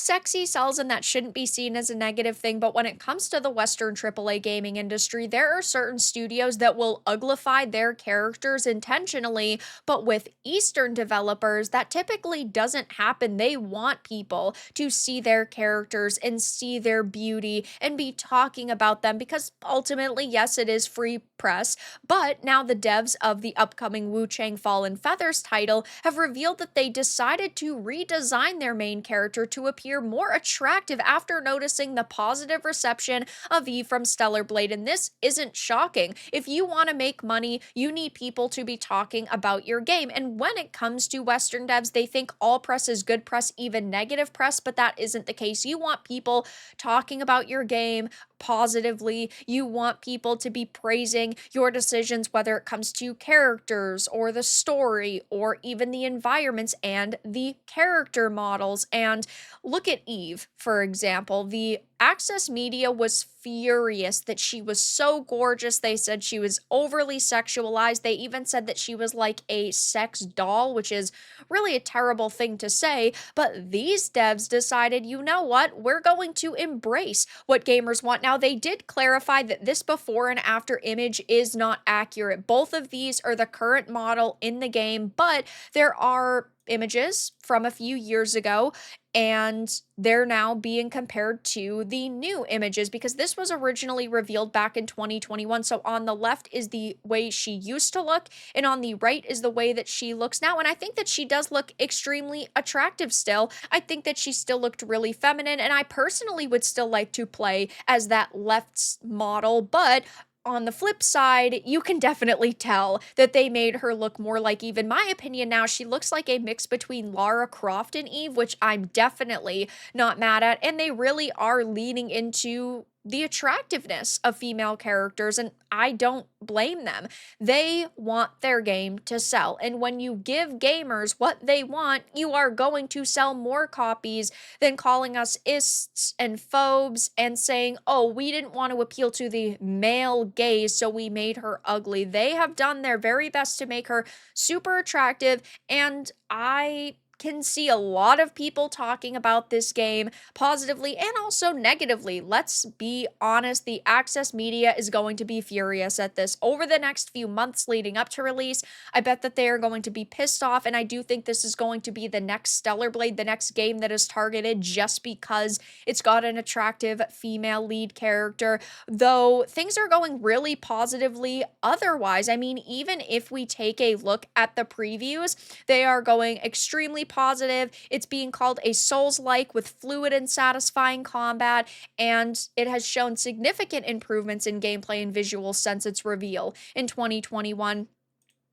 sexy sells and that shouldn't be seen as a negative thing, but when it comes to the Western AAA gaming industry, there are certain studios that will uglify their characters intentionally, but with Eastern developers, that typically doesn't happen. They want people to see their characters and see their beauty and be talking about them because ultimately, yes, it is free press, but now the devs of the upcoming WUCHANG Fallen Feathers title have revealed that they decided to redesign their main character to appear more attractive after noticing the positive reception of Eve from Stellar Blade. And this isn't shocking. If you want to make money, you need people to be talking about your game. And when it comes to Western devs, they think all press is good press, even negative press, but that isn't the case. You want people talking about your game positively. You want people to be praising your decisions, whether it comes to characters or the story or even the environments and the character models. And look at Eve, for example. The Access Media was furious that she was so gorgeous. They said she was overly sexualized. They even said that she was like a sex doll, which is really a terrible thing to say. But these devs decided, you know what? We're going to embrace what gamers want. Now, they did clarify that this before and after image is not accurate. Both of these are the current model in the game, but there are images from a few years ago and they're now being compared to the new images because this was originally revealed back in 2021. So on the left is the way she used to look and on the right is the way that she looks now. And I think that she does look extremely attractive still. I think that she still looked really feminine and I personally would still like to play as that left model, but on the flip side, you can definitely tell that they made her look more like Eve. In my opinion now, she looks like a mix between Lara Croft and Eve, which I'm definitely not mad at. And they really are leaning into the attractiveness of female characters, and I don't blame them. They want their game to sell, and when you give gamers what they want, you are going to sell more copies than calling us ists and phobes and saying, oh, we didn't want to appeal to the male gaze, so we made her ugly. They have done their very best to make her super attractive, and I can see a lot of people talking about this game positively and also negatively. Let's be honest, the Access Media is going to be furious at this. Over the next few months leading up to release, I bet that they are going to be pissed off, and I do think this is going to be the next Stellar Blade, the next game that is targeted just because it's got an attractive female lead character, though things are going really positively otherwise. I mean, even if we take a look at the previews, they are going extremely positive. It's being called a Souls-like with fluid and satisfying combat, and it has shown significant improvements in gameplay and visuals since its reveal in 2021.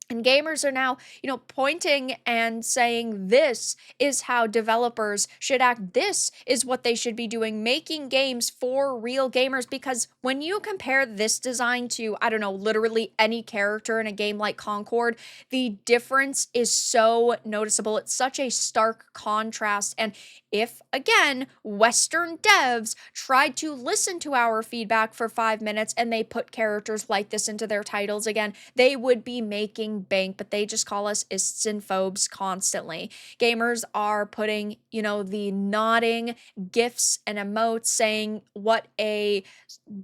And gamers are now, pointing and saying this is how developers should act. This is what they should be doing, making games for real gamers. Because when you compare this design to, I don't know, literally any character in a game like Concord, the difference is so noticeable. It's such a stark contrast. And if, again, Western devs tried to listen to our feedback for 5 minutes and they put characters like this into their titles again, they would be making bank, but they just call us ists and phobes constantly. Gamers are putting, the nodding gifs and emotes saying what a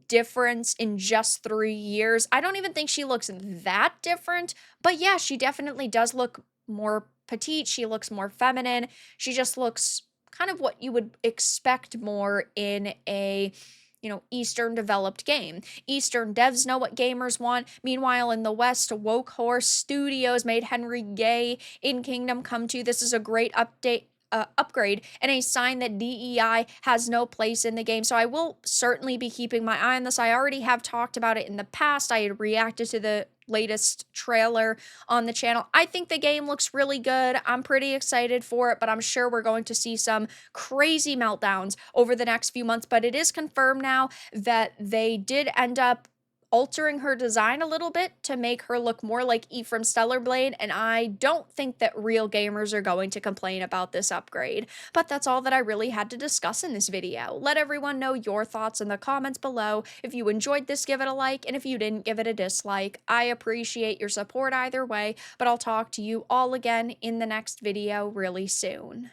difference in just 3 years. I don't even think she looks that different, but yeah, she definitely does look more petite. She looks more feminine. She just looks kind of what you would expect more in a Eastern developed game. Eastern devs know what gamers want. Meanwhile, in the West, Woke Horse Studios made Henry Gay in Kingdom Come 2. This is a great upgrade and a sign that DEI has no place in the game. So I will certainly be keeping my eye on this. I already have talked about it in the past. I had reacted to the latest trailer on the channel. I think the game looks really good. I'm pretty excited for it, but I'm sure we're going to see some crazy meltdowns over the next few months. But it is confirmed now that they did end up altering her design a little bit to make her look more like Eve from Stellar Blade, and I don't think that real gamers are going to complain about this upgrade. But that's all that I really had to discuss in this video. Let everyone know your thoughts in the comments below. If you enjoyed this, give it a like, and if you didn't, give it a dislike. I appreciate your support either way, but I'll talk to you all again in the next video really soon.